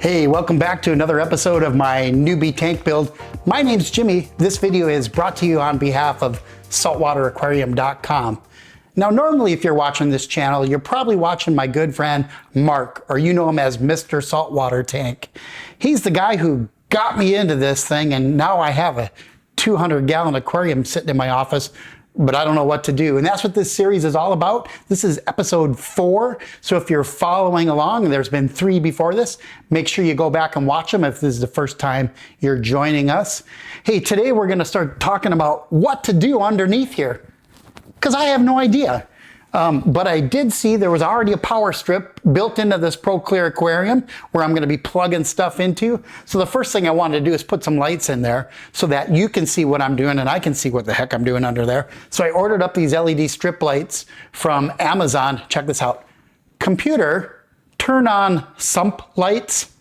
Hey, welcome back to another episode of my Newbie Tank Build. My name's Jimmy. This video is brought to you on behalf of SaltwaterAquarium.com. Now, normally if you're watching this channel, you're probably watching my good friend Mark, or you know him as Mr. Saltwater Tank. He's the guy who got me into this thing, and now I have a 200-gallon aquarium sitting in my office, but I don't know what to do. And that's what this series is all about. This is episode 4. So if you're following along, and there's been 3 before this, make sure you go back and watch them if this is the first time you're joining us. Hey, today we're gonna start talking about what to do underneath here, because I have no idea. But I did see there was already a power strip built into this ProClear aquarium where I'm gonna be plugging stuff into. So the first thing I wanted to do is put some lights in there so that you can see what I'm doing and I can see what the heck I'm doing under there. So I ordered up these LED strip lights from Amazon. Check this out. Computer, turn on sump lights.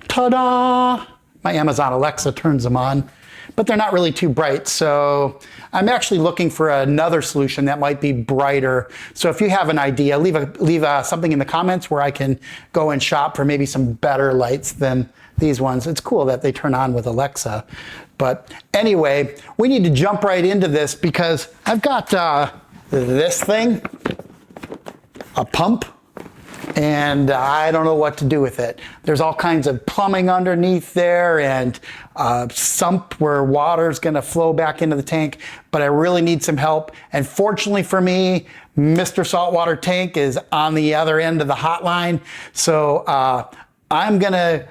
Ta-da! My Amazon Alexa turns them on, but they're not really too bright. So I'm actually looking for another solution that might be brighter. So if you have an idea, leave something in the comments where I can go and shop for maybe some better lights than these ones. It's cool that they turn on with Alexa. But anyway, we need to jump right into this because I've got this thing, a pump, and I don't know what to do with it. There's all kinds of plumbing underneath there and a sump where water's gonna flow back into the tank, but I really need some help. And fortunately for me, Mr. Saltwater Tank is on the other end of the hotline. So I'm gonna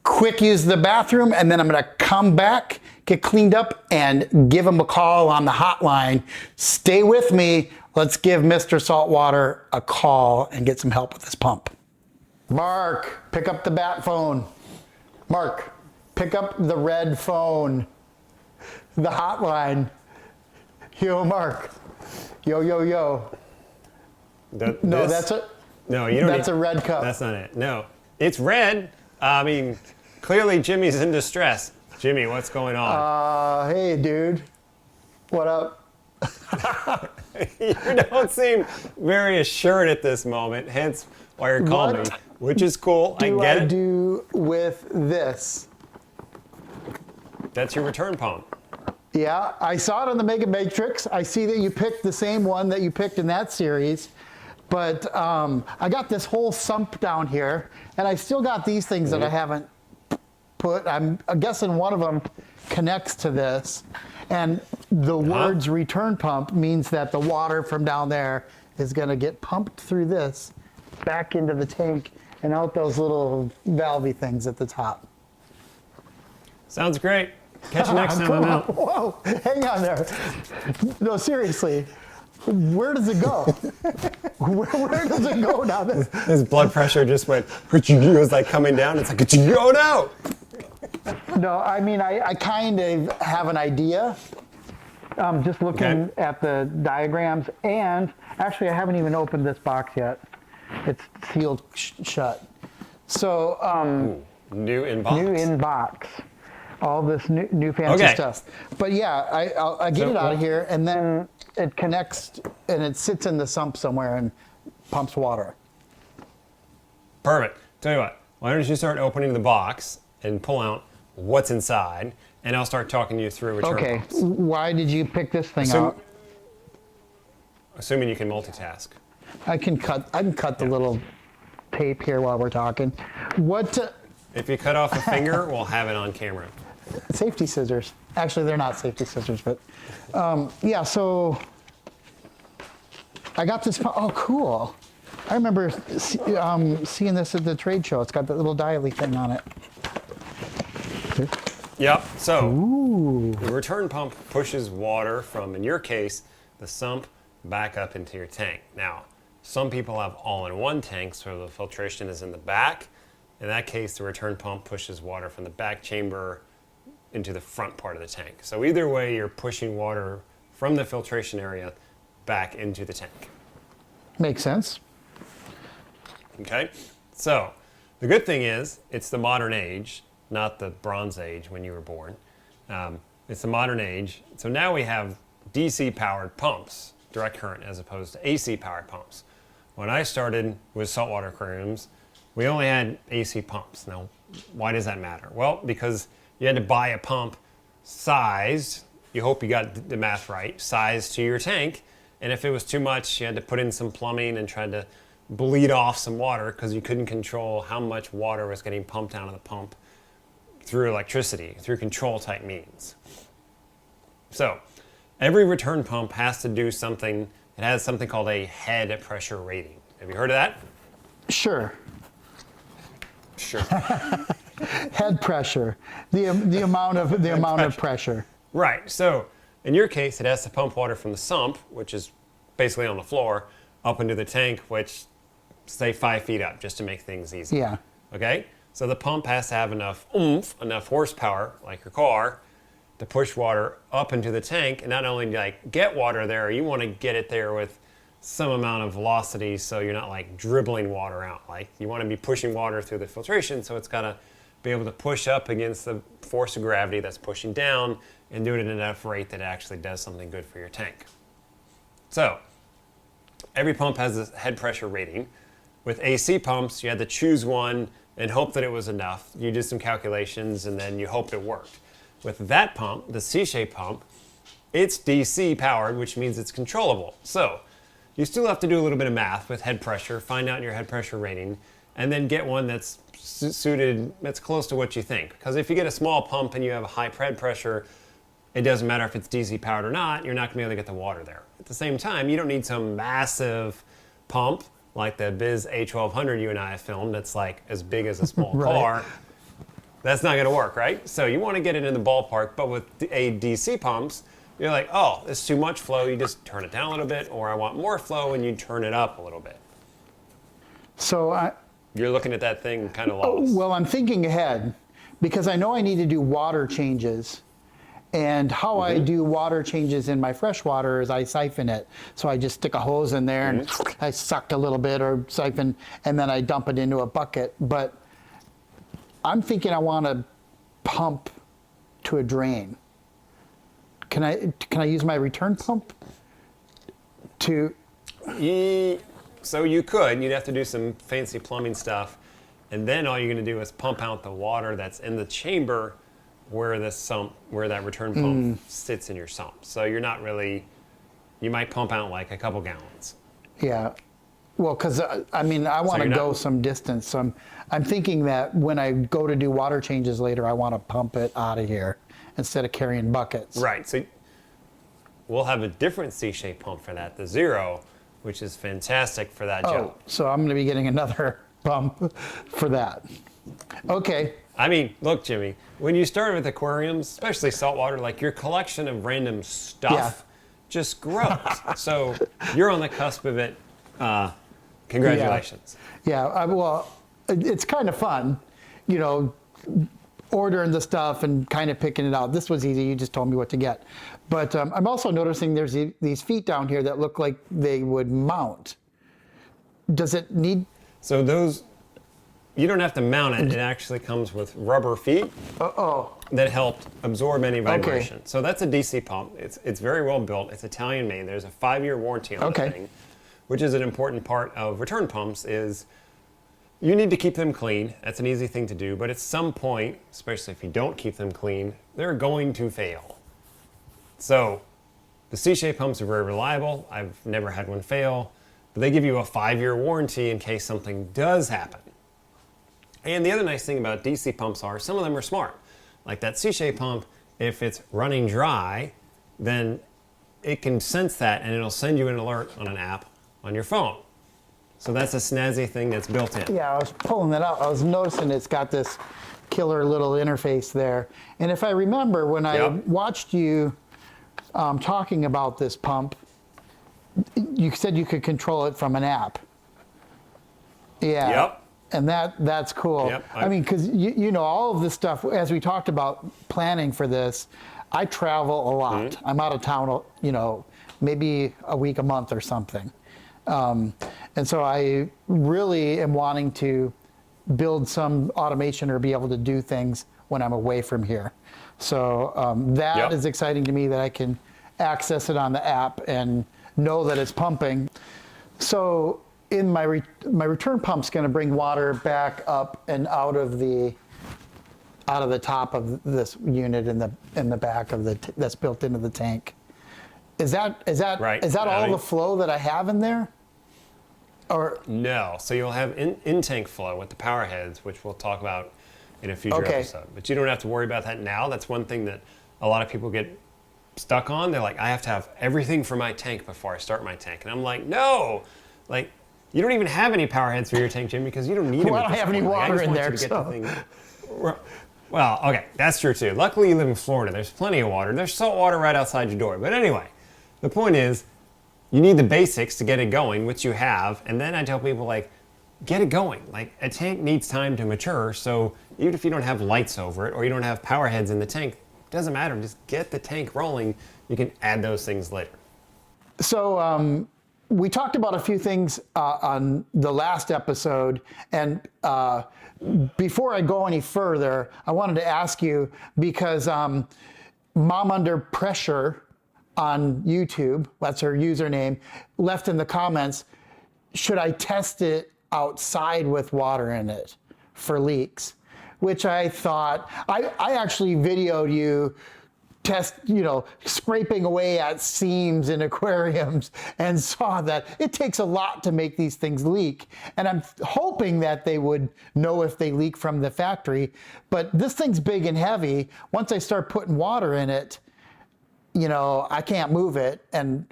quick use the bathroom and then I'm gonna come back, get cleaned up and give him a call on the hotline. Stay with me. Let's give Mr. Saltwater a call and get some help with this pump. Mark, pick up the bat phone. Mark, pick up the red phone. The hotline. Yo, Mark. Yo, yo, yo. No, that's a... No, you don't. That's a red cup. That's not it. No, it's red. I mean, clearly Jimmy's in distress. Jimmy, what's going on? Hey, dude. What up? You don't seem very assured at this moment, hence why you're calling me, which is cool. I get it. What do I do with this? That's your return pump. Yeah, I saw it on the Mega Matrix. I see that you picked the same one that you picked in that series. But I got this whole sump down here, and I still got these things that I haven't put. I'm guessing one of them connects to this. And the words return pump means that the water from down there is going to get pumped through this back into the tank and out those little valvey things at the top. Sounds great. Catch you next time I'm out. Whoa, hang on there. No, seriously. Where does it go? where does it go now? His blood pressure just went, it was like coming down. It's like, it's going out. No, I mean, I kind of have an idea. Just looking at the diagrams, and actually I haven't even opened this box yet. It's sealed shut. So, new in box. New in box. All this new fancy stuff. But yeah, I'll get it out of here, and then it connects, and it sits in the sump somewhere and pumps water. Perfect. Tell you what, why don't you start opening the box and pull out what's inside, and I'll start talking you through return pumps. Why did you pick this thing out? Assuming you can multitask. I can cut the little tape here while we're talking. If you cut off a finger, we'll have it on camera. Safety scissors. Actually, they're not safety scissors, but yeah, so I got this. Oh, cool. I remember seeing this at the trade show. It's got that little dialy thing on it. Yep, so the return pump pushes water from, in your case, the sump back up into your tank. Now, some people have all-in-one tanks where the filtration is in the back. In that case, the return pump pushes water from the back chamber into the front part of the tank. So either way, you're pushing water from the filtration area back into the tank. Makes sense. Okay, so the good thing is it's the modern age, not the Bronze Age when you were born. It's the modern age. So now we have DC powered pumps, direct current, as opposed to AC powered pumps. When I started with saltwater aquariums, we only had AC pumps. Now, why does that matter? Well, because you had to buy a pump sized, you hope you got the math right, sized to your tank. And if it was too much, you had to put in some plumbing and try to bleed off some water because you couldn't control how much water was getting pumped out of the pump through electricity, through control type means. So every return pump has to do something. It has something called a head pressure rating. Have you heard of that? Sure. Sure. Head pressure, the amount of pressure. Right. So in your case, it has to pump water from the sump, which is basically on the floor, up into the tank, which say 5 feet up, just to make things easy. Yeah. Okay. So the pump has to have enough oomph, enough horsepower, like your car, to push water up into the tank, and not only like get water there, you want to get it there with some amount of velocity, so you're not like dribbling water out. Like you want to be pushing water through the filtration, so it's got to be able to push up against the force of gravity that's pushing down and do it at enough rate that it actually does something good for your tank. So every pump has a head pressure rating. With AC pumps, you had to choose one and hope that it was enough. You did some calculations and then you hoped it worked. With that pump, the C-shape pump, it's DC powered, which means it's controllable. So you still have to do a little bit of math with head pressure, find out your head pressure rating, and then get one that's suited, that's close to what you think. Because if you get a small pump and you have a high head pressure, it doesn't matter if it's DC powered or not, you're not gonna be able to get the water there. At the same time, you don't need some massive pump like the Biz A1200 you and I have filmed that's like as big as a small Right. car. That's not gonna work, right? So you wanna get it in the ballpark, but with a DC pumps, you're like, oh, it's too much flow, you just turn it down a little bit, or I want more flow and you turn it up a little bit. So You're looking at that thing kind of lost. well, I'm thinking ahead because I know I need to do water changes. And how I do water changes in my freshwater is I siphon it. So I just stick a hose in there and I suck a little bit or siphon, and then I dump it into a bucket. But I'm thinking I want to pump to a drain. Can I use my return pump to? So you could. You'd have to do some fancy plumbing stuff, and then all you're going to do is pump out the water that's in the chamber where the sump, where that return pump sits in your sump. So you're not really. You might pump out like a couple gallons. Yeah. Well, because I mean, I want to go some distance. So I'm thinking that when I go to do water changes later, I want to pump it out of here instead of carrying buckets. Right. So we'll have a different C-shaped pump for that, the Zero, which is fantastic for that job. So I'm going to be getting another pump for that. Okay. I mean, look, Jimmy, when you start with aquariums, especially saltwater, like your collection of random stuff just grows. So you're on the cusp of it. Congratulations. Yeah. Well, it's kind of fun, you know, ordering the stuff and kind of picking it out. This was easy. You just told me what to get. But I'm also noticing there's these feet down here that look like they would mount. Does it need? So those, you don't have to mount it. It actually comes with rubber feet that help absorb any vibration. So that's a DC pump. It's very well built. It's Italian made. There's a 5-year warranty on the thing, which is an important part of return pumps is you need to keep them clean. That's an easy thing to do. But at some point, especially if you don't keep them clean, they're going to fail. So the C-shaped pumps are very reliable. I've never had one fail. But they give you a 5-year warranty in case something does happen. And the other nice thing about DC pumps are some of them are smart. Like that C-shaped pump, if it's running dry, then it can sense that and it'll send you an alert on an app on your phone. So that's a snazzy thing that's built in. Yeah, I was pulling it out. I was noticing it's got this killer little interface there. And if I remember when I watched you talking about this pump, you said you could control it from an app. Yeah. Yep. And that's cool. Yep. I mean, because you know, all of this stuff, as we talked about planning for this, I travel a lot. I'm out of town, you know, maybe a week, a month or something. And so I really am wanting to build some automation or be able to do things when I'm away from here. So that is exciting to me that I can access it on the app and know that it's pumping. So in my return pump's going to bring water back up and out of the top of this unit in the back of that's built into the tank. Is that Right. all the flow that I have in there? Or no, so you'll have in-tank flow with the power heads, which we'll talk about in a future episode. But you don't have to worry about that now. That's one thing that a lot of people get stuck on. They're like, I have to have everything for my tank before I start my tank. And I'm like, no, like you don't even have any power heads for your tank, Jim, because you don't need them. Well, I don't have any water in there. Well, okay, that's true too. Luckily you live in Florida. There's plenty of water. There's salt water right outside your door. But anyway, the point is, you need the basics to get it going, which you have, and then I tell people, like, get it going. Like, a tank needs time to mature, so even if you don't have lights over it or you don't have power heads in the tank, it doesn't matter. Just get the tank rolling. You can add those things later. So we talked about a few things on the last episode, and before I go any further, I wanted to ask you, because Mom Under Pressure on YouTube, that's her username, left in the comments, should I test it outside with water in it for leaks? Which I thought, I actually videoed you scraping away at seams in aquariums and saw that it takes a lot to make these things leak. And I'm hoping that they would know if they leak from the factory. But this thing's big and heavy. Once I start putting water in it, I can't move it, and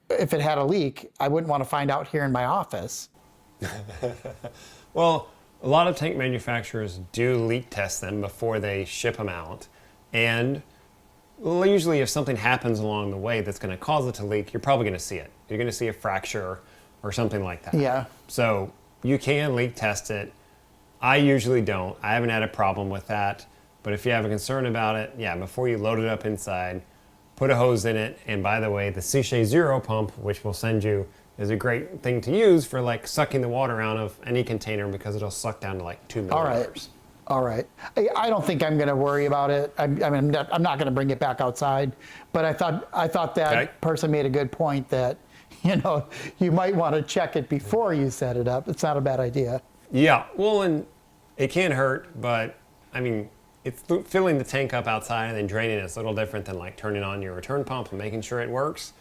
if it had a leak, I wouldn't want to find out here in my office. Well, a lot of tank manufacturers do leak test them before they ship them out, and usually if something happens along the way that's going to cause it to leak, you're probably going to see it. You're going to see a fracture or something like that. Yeah. So you can leak test it. I usually don't. I haven't had a problem with that, but if you have a concern about it, yeah, before you load it up inside, put a hose in it. And by the way, the Seashea Zero pump, which we'll send you, is a great thing to use for like sucking the water out of any container, because it'll suck down to like 2 milliliters. All right. I don't think I'm going to worry about it. I'm not going to bring it back outside. But I thought that person made a good point that, you might want to check it before you set it up. It's not a bad idea. Yeah. Well, and it can hurt, but I mean, it's filling the tank up outside and then draining it. It's a little different than like turning on your return pump and making sure it works.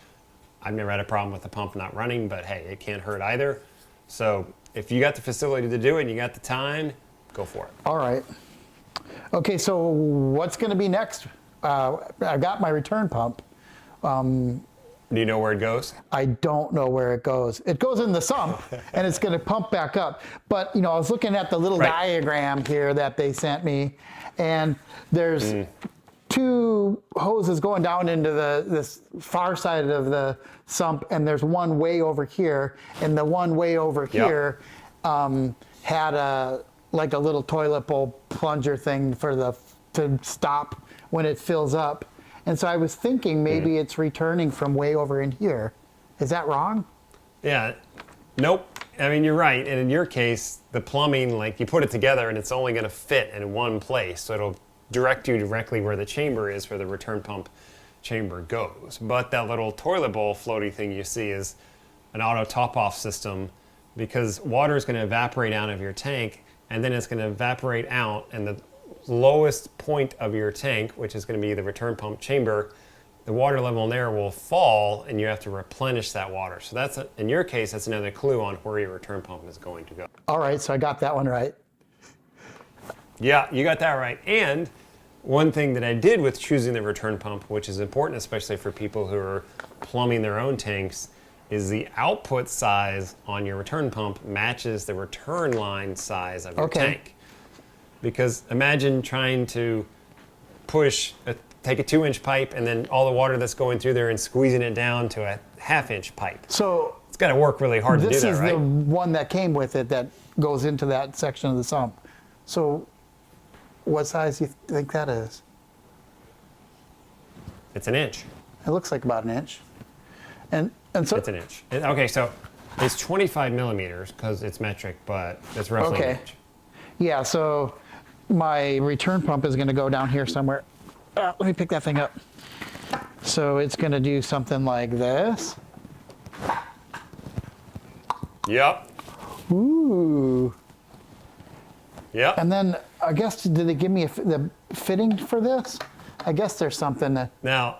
I've never had a problem with the pump not running, but hey, it can't hurt either. So if you got the facility to do it and you got the time, go for it. All right. Okay, so what's going to be next? I've got my return pump. Do you know where it goes? I don't know where it goes. It goes in the sump, and it's going to pump back up. But, I was looking at the little diagram here that they sent me, and there's two hoses going down into this far side of the sump, and there's one way over here, and the one way over here had a little toilet bowl plunger thing to stop when it fills up. And so I was thinking maybe it's returning from way over in here. Is that wrong? Yeah. Nope. I mean, you're right. And in your case, the plumbing, like you put it together and it's only going to fit in one place. So it'll direct you directly where the chamber is, where the return pump chamber goes. But that little toilet bowl floaty thing you see is an auto top-off system, because water is going to evaporate out of your tank, and then it's going to evaporate out, and the lowest point of your tank, which is going to be the return pump chamber, the water level in there will fall, and you have to replenish that water. So that's, in your case, that's another clue on where your return pump is going to go. All right, so I got that one right. Yeah, you got that right. And one thing that I did with choosing the return pump, which is important, especially for people who are plumbing their own tanks, is the output size on your return pump matches the return line size of your tank. Because imagine trying to take a 2-inch pipe and then all the water that's going through there and squeezing it down to a 1/2-inch pipe. So it's got to work really hard to do that, right? This is the one that came with it that goes into that section of the sump. So what size do you think that is? It's an inch. It looks like about an inch. And so it's an inch. Okay, so it's 25 millimeters because it's metric, but it's roughly an inch. Yeah, so my return pump is going to go down here somewhere. Let me pick that thing up. So it's going to do something like this. Yep. Ooh. Yep. And then I guess, did they give me the fitting for this? I guess there's something that, Now,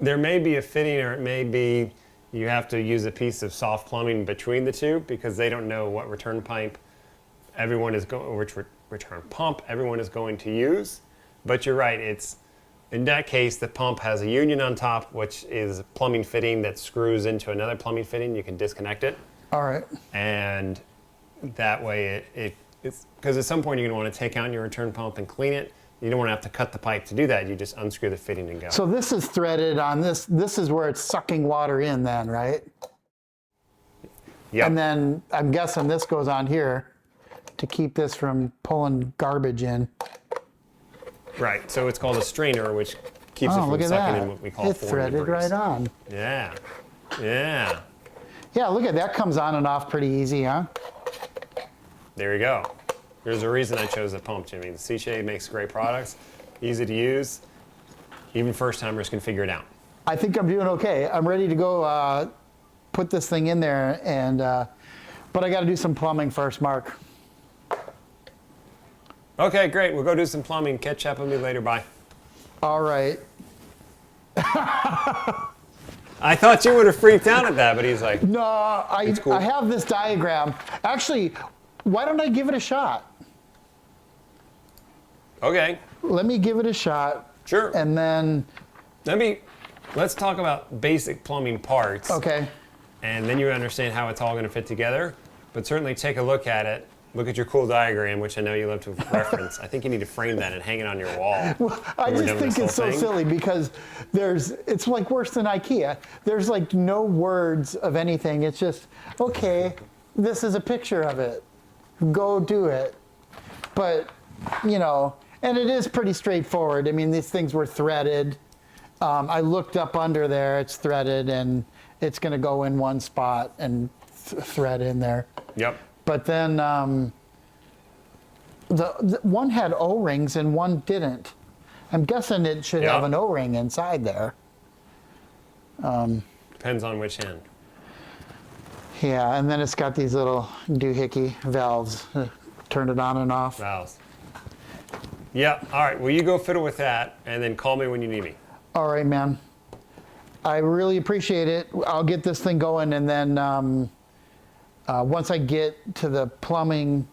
there may be a fitting, or it may be you have to use a piece of soft plumbing between the two, because they don't know what return pipe everyone is going, which return pump everyone is going to use. But you're right, it's in that case the pump has a union on top, which is a plumbing fitting that screws into another plumbing fitting. You can disconnect it. all right. And that way it's because at some point you're going to want to take out your return pump and clean it. You don't want to have to cut the pipe to do that. You just unscrew the fitting and go. So this is threaded on this. This is where it's sucking water in then, right? Yep. And then I'm guessing this goes on here to keep this from pulling garbage in. Right. So it's called a strainer, which keeps it Oh, from look at sucking that. in what we call It's foreign threaded debris. right on. Yeah. Yeah. Yeah, look at that, comes on and off pretty easy, huh? There you go. There's a reason I chose the pump, Jimmy. The C-Shade makes great products, easy to use. Even first timers can figure it out. I think I'm doing okay. I'm ready to go put this thing in there, and but I got to do some plumbing first, Mark. Okay, great. We'll go do some plumbing. Catch up with me later. Bye. All right. I thought you would have freaked out at that, but he's like, No, cool. I have this diagram. Actually, why don't I give it a shot? okay, Let me give it a shot, sure. and then, Let's talk about basic plumbing parts. okay. And then you understand how it's all going to fit together. But certainly take a look at it. Look at your cool diagram, which I know you love to reference. I think you need to frame that and hang it on your wall. I when we're just done with think this it's so whole thing. silly because it's like worse than IKEA. There's like no words of anything. It's just, okay, this is a picture of it. Go do it. But, you know, and it is pretty straightforward. I mean, these things were threaded. I looked up under there, it's threaded, and it's going to go in one spot and thread in there. Yep. But then the one had O-rings and one didn't. I'm guessing it should have Yeah. an O-ring inside there. Depends on which end. Yeah, and then it's got these little doohickey valves. Turn it on and off. Valves. Yeah. All right. Well, you go fiddle with that, and then call me when you need me. All right, man. I really appreciate it. I'll get this thing going, and then once I get to the plumbing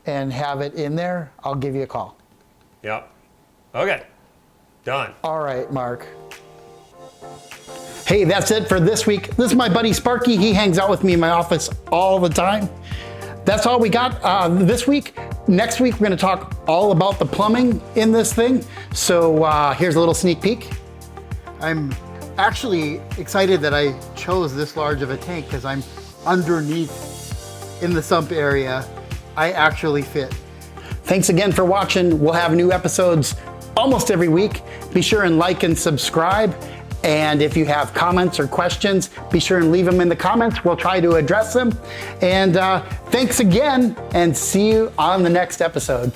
and have it in there, I'll give you a call. Yep. Okay. Done. All right, Mark. Hey, that's it for this week. This is my buddy Sparky. He hangs out with me in my office all the time. That's all we got this week. Next week, we're going to talk all about the plumbing in this thing. So here's a little sneak peek. I'm actually excited that I chose this large of a tank because I'm underneath in the sump area. I actually fit. Thanks again for watching. We'll have new episodes almost every week. Be sure and like and subscribe. And if you have comments or questions, be sure and leave them in the comments. We'll try to address them. And thanks again, and see you on the next episode.